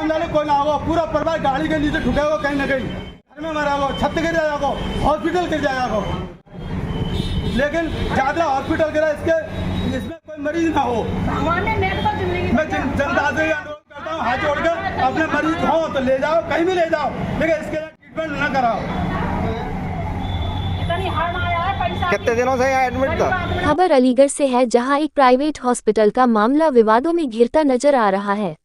कोई ना होगा, पूरा परिवार गाड़ी के नीचे ठुका होगा, कहीं ना कहीं घर में मरा होगा, छत गिर जाएगा, हॉस्पिटल गिर जाएगा। लेकिन ज्यादा हॉस्पिटल गिरा इसमें कोई मरीज ना हो। मैं जनता से अनुरोध करता हूँ हाथ जोड़कर, अपने मरीज हो तो ले जाओ, कहीं भी ले जाओ, लेकिन इसके लिए ट्रीटमेंट न कराओ। कितने दिनों से यहाँ एडमिट था? खबर अलीगढ़ से है, जहां एक प्राइवेट हॉस्पिटल का मामला विवादों में घिरता नजर आ रहा है।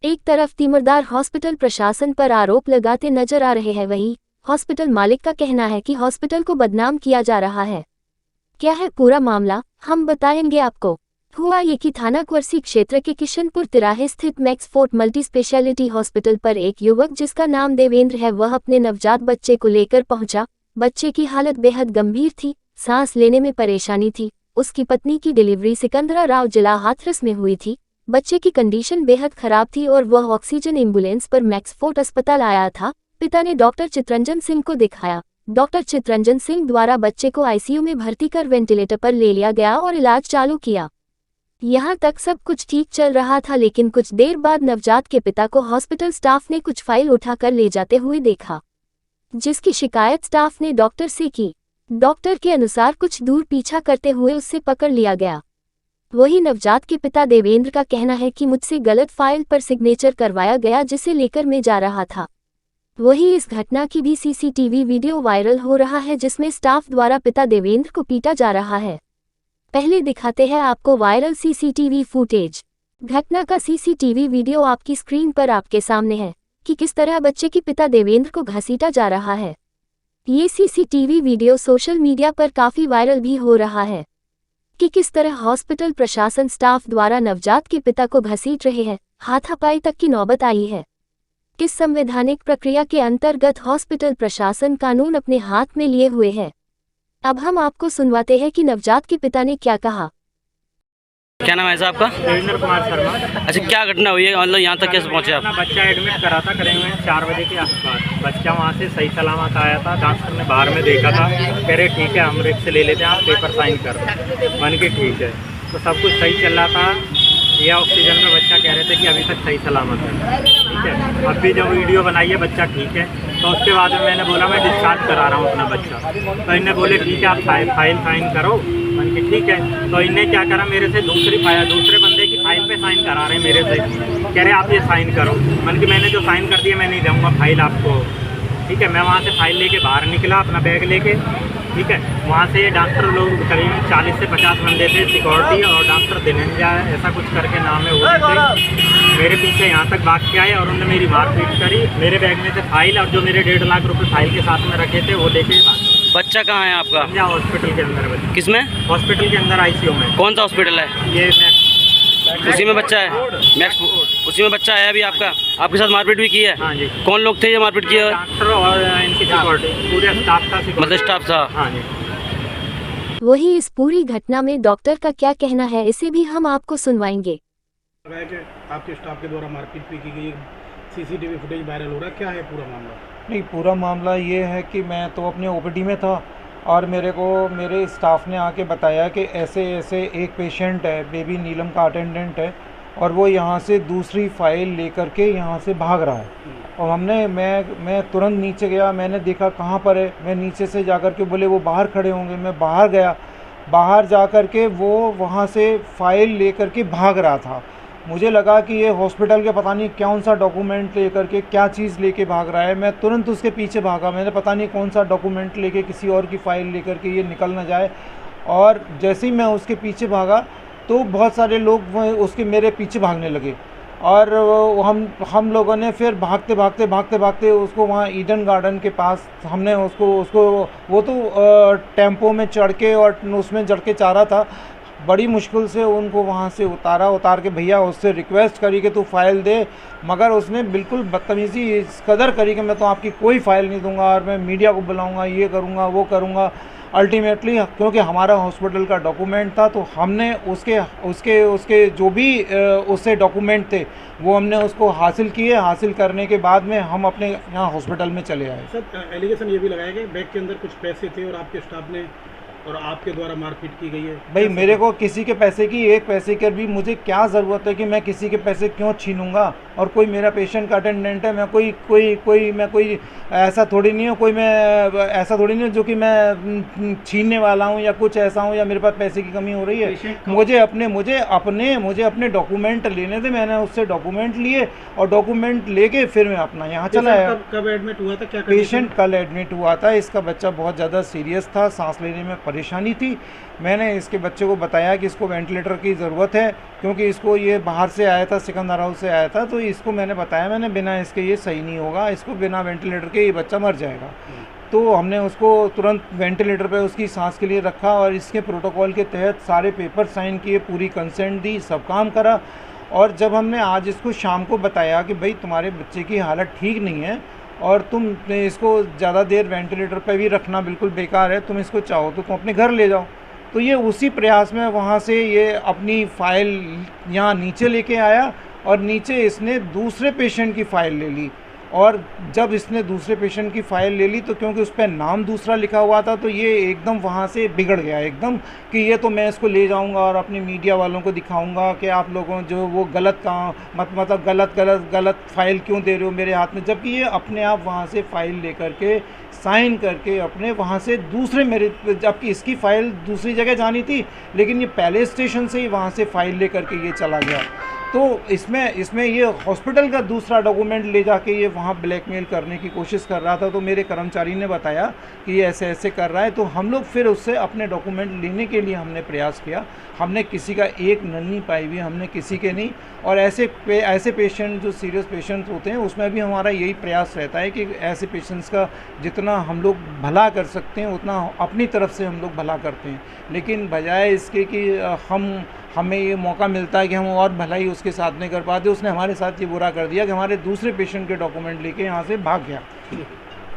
एक तरफ तीमरदार हॉस्पिटल प्रशासन पर आरोप लगाते नजर आ रहे हैं, वहीं हॉस्पिटल मालिक का कहना है कि हॉस्पिटल को बदनाम किया जा रहा है। क्या है पूरा मामला, हम बताएंगे आपको। हुआ ये कि थाना कुर्सी क्षेत्र के किशनपुर तिराहे स्थित मैक्सफोर्ट मल्टी स्पेशलिटी हॉस्पिटल पर एक युवक जिसका नाम देवेंद्र है, वह अपने नवजात बच्चे को लेकर पहुंचा। बच्चे की हालत बेहद गंभीर थी, सांस लेने में परेशानी थी। उसकी पत्नी की डिलीवरी सिकंदराराव जिला हाथरस में हुई थी। बच्चे की कंडीशन बेहद खराब थी और वह ऑक्सीजन एम्बुलेंस पर मैक्सफोर्ट अस्पताल आया था। पिता ने डॉक्टर चितरंजन सिंह को दिखाया। डॉक्टर चितरंजन सिंह द्वारा बच्चे को आईसीयू में भर्ती कर वेंटिलेटर पर ले लिया गया और इलाज चालू किया। यहाँ तक सब कुछ ठीक चल रहा था, लेकिन कुछ देर बाद नवजात के पिता को हॉस्पिटल स्टाफ ने कुछ फाइल उठाकर ले जाते हुए देखा, जिसकी शिकायत स्टाफ ने डॉक्टर से की। डॉक्टर के अनुसार कुछ दूर पीछा करते हुए उससे पकड़ लिया गया। वही नवजात के पिता देवेंद्र का कहना है कि मुझसे गलत फाइल पर सिग्नेचर करवाया गया, जिसे लेकर मैं जा रहा था। वही इस घटना की भी सीसीटीवी वीडियो वायरल हो रहा है, जिसमें स्टाफ द्वारा पिता देवेंद्र को पीटा जा रहा है। पहले दिखाते हैं आपको वायरल सीसीटीवी फुटेज। घटना का सीसीटीवी वीडियो आपकी स्क्रीन पर आपके सामने है कि किस तरह बच्चे की पिता देवेंद्र को घसीटा जा रहा है। ये सीसीटीवी वीडियो सोशल मीडिया पर काफी वायरल भी हो रहा है कि किस तरह हॉस्पिटल प्रशासन स्टाफ द्वारा नवजात के पिता को घसीट रहे हैं। हाथापाई तक की नौबत आई है। किस संवैधानिक प्रक्रिया के अंतर्गत हॉस्पिटल प्रशासन कानून अपने हाथ में लिए हुए है। अब हम आपको सुनवाते हैं कि नवजात के पिता ने क्या कहा। क्या नाम है साहब आपका? देवेंद्र कुमार शर्मा। अच्छा, क्या घटना हुई है, मतलब यहाँ तक कैसे पहुँचे आप? अपना बच्चा एडमिट करा था करीब 4 बजे के आसपास। बच्चा वहाँ से सही सलामत आया था। डॉक्टर ने बाहर में देखा था, कह रहे ठीक है हम रिक्स ले लेते हैं, आप पेपर साइन कर दो। मन के ठीक है, तो सब कुछ सही चल रहा था। ये ऑक्सीजन में बच्चा कह रहे थे कि अभी तक सही सलामत है, ठीक है। अब भी जब वीडियो बनाई है बच्चा ठीक है, तो उसके बाद में मैंने बोला मैं डिस्चार्ज करा रहा हूँ अपना बच्चा। तो इन्हें बोले ठीक है आप फाइल साइन करो। मन के ठीक है, तो इन्हें क्या करा, मेरे से दूसरे बंदे की फाइल पे साइन करा रहे हैं मेरे से, कह रहे आप ये साइन करो। मन के मैंने जो साइन कर दिया मैं नहीं दूँगा फाइल आपको, ठीक है। मैं वहाँ से फाइल लेके बाहर निकला अपना बैग लेके, ठीक है। वहाँ से डॉक्टर लोग करीब 40 से 50 बंदे थे, सिक्योरिटी और डॉक्टर दिनंजा ऐसा कुछ करके नाम है, वो थे मेरे पीछे यहाँ तक भाग के आए और उन्होंने मेरी मारपीट करी। मेरे बैग में से फाइल और जो मेरे 1.5 लाख रुपए फाइल के साथ में रखे थे वो लेके भाग। बच्चा कहाँ है आपका? हॉस्पिटल के अंदर बच्चा। किसमें? हॉस्पिटल के अंदर आईसीयू में। कौन सा हॉस्पिटल है? ये उसी में बच्चा है? उसी में बच्चा है अभी आपका? आपके साथ मारपीट भी की है? हाँ जी। कौन लोग थे ये मारपीट किए? डॉक्टर और इनकी सिक्योरिटी, पूरे स्टाफ था, मतलब स्टाफ था। हाँ जी। वही इस पूरी घटना में डॉक्टर का क्या कहना है, इसे भी हम आपको सुनवाएंगे। आपके स्टाफ के द्वारा मारपीट भी की गई, सीसीटीवी फुटेज वायरल हो रहा है, क्या है पूरा मामला? नहीं, पूरा मामला ये है कि मैं तो अपने ओपीडी में था और मेरे स्टाफ ने आके बताया कि ऐसे ऐसे एक पेशेंट है, बेबी नीलम का अटेंडेंट है, और वो यहाँ से दूसरी फाइल लेकर के यहाँ से भाग रहा है। और मैं तुरंत नीचे गया, मैंने देखा कहाँ पर है। मैं नीचे से जाकर के, बोले वो बाहर खड़े होंगे, मैं बाहर गया। बाहर जाकर के वो वहाँ से फाइल लेकर के भाग रहा था। मुझे लगा कि ये हॉस्पिटल के पता नहीं कौन सा डॉक्यूमेंट लेकर के, क्या चीज़ लेके भाग रहा है। मैं तुरंत उसके पीछे भागा। मैंने पता नहीं कौन सा डॉक्यूमेंट लेके, किसी और की फ़ाइल लेकर के ये निकल ना जाए। और जैसे ही मैं उसके पीछे भागा तो बहुत सारे लोग उसके मेरे पीछे भागने लगे और हम लोगों ने फिर भागते उसको वहाँ ईडन गार्डन के पास हमने उसको वो तो टेम्पो में चढ़ के और उसमें चढ़ के चाह रहा था। बड़ी मुश्किल से उनको वहाँ से उतार के भैया उससे रिक्वेस्ट करी कि तू फाइल दे, मगर उसने बिल्कुल बदतमीज़ी इस कदर करी कि मैं तो आपकी कोई फाइल नहीं दूंगा और मैं मीडिया को बुलाऊंगा, ये करूंगा वो करूंगा। अल्टीमेटली क्योंकि हमारा हॉस्पिटल का डॉक्यूमेंट था तो हमने उसके जो भी उससे डॉक्यूमेंट थे वो हमने उसको हासिल किए। हासिल करने के बाद में हम अपने यहाँ हॉस्पिटल में चले आए। सर एलिगेशन ये भी लगाया कि बैग के अंदर कुछ पैसे थे और आपके स्टाफ ने और आपके द्वारा मारपीट की गई है। भाई मेरे को किसी के पैसे की एक पैसे की भी मुझे क्या ज़रूरत है कि मैं किसी के पैसे क्यों छीनूंगा। और कोई मेरा पेशेंट का अटेंडेंट है, मैं कोई ऐसा थोड़ी नहीं हूँ, ऐसा थोड़ी नहीं हूँ जो कि मैं छीनने वाला हूँ या कुछ ऐसा हूँ या मेरे पास पैसे की कमी हो रही है। मुझे अपने डॉक्यूमेंट लेने थे, मैंने उससे डॉक्यूमेंट लिए और डॉक्यूमेंट लेके फिर मैं अपना यहाँ चला आया। कब एडमिट हुआ था, क्या पेशेंट कल एडमिट हुआ था। इसका बच्चा बहुत ज़्यादा सीरियस था, सांस लेने में परेशानी थी। मैंने इसके बच्चे को बताया कि इसको वेंटिलेटर की ज़रूरत है, क्योंकि इसको ये बाहर से आया था, सिकंदर हाउस से आया था। तो इसको मैंने बताया, मैंने बिना इसके ये सही नहीं होगा, इसको बिना वेंटिलेटर के ये बच्चा मर जाएगा। तो हमने उसको तुरंत वेंटिलेटर पे उसकी सांस के लिए रखा और इसके प्रोटोकॉल के तहत सारे पेपर साइन किए, पूरी कंसेंट दी, सब काम करा। और जब हमने आज इसको शाम को बताया कि भाई तुम्हारे बच्चे की हालत ठीक नहीं है और तुम इसको ज़्यादा देर वेंटिलेटर पे भी रखना बिल्कुल बेकार है, तुम इसको चाहो तो तुम अपने घर ले जाओ। तो ये उसी प्रयास में वहाँ से ये अपनी फ़ाइल यहाँ नीचे लेके आया और नीचे इसने दूसरे पेशेंट की फ़ाइल ले ली। और जब इसने दूसरे पेशेंट की फ़ाइल ले ली तो क्योंकि उस पर नाम दूसरा लिखा हुआ था, तो ये एकदम वहाँ से बिगड़ गया एकदम कि ये तो मैं इसको ले जाऊँगा और अपनी मीडिया वालों को दिखाऊँगा कि आप लोगों जो वो गलत काम मतलब गलत फ़ाइल क्यों दे रहे हो मेरे हाथ में। जबकि ये अपने आप वहाँ से फ़ाइल लेकर के साइन करके अपने वहाँ से दूसरे मेरे, जबकि इसकी फ़ाइल दूसरी जगह जानी थी, लेकिन ये पहले स्टेशन से ही वहाँ से फ़ाइल लेकर के ये चला गया। तो इसमें ये हॉस्पिटल का दूसरा डॉक्यूमेंट ले जाके ये वहाँ ब्लैकमेल करने की कोशिश कर रहा था। तो मेरे कर्मचारी ने बताया कि ये ऐसे ऐसे कर रहा है। तो हम लोग फिर उससे अपने डॉक्यूमेंट लेने के लिए हमने प्रयास किया। हमने किसी का एक नन्ही पाई हुई हमने किसी के नहीं। और ऐसे पेशेंट जो सीरियस पेशेंट्स होते हैं उसमें भी हमारा यही प्रयास रहता है कि ऐसे पेशेंट्स का जितना हम लोग भला कर सकते हैं उतना अपनी तरफ से हम लोग भला करते हैं। लेकिन बजाय इसके कि हमें ये मौका मिलता है कि हम और भलाई उसके साथ नहीं कर पाते, उसने हमारे साथ ये बुरा कर दिया कि हमारे दूसरे पेशेंट के डॉक्यूमेंट लेके यहाँ से भाग गया।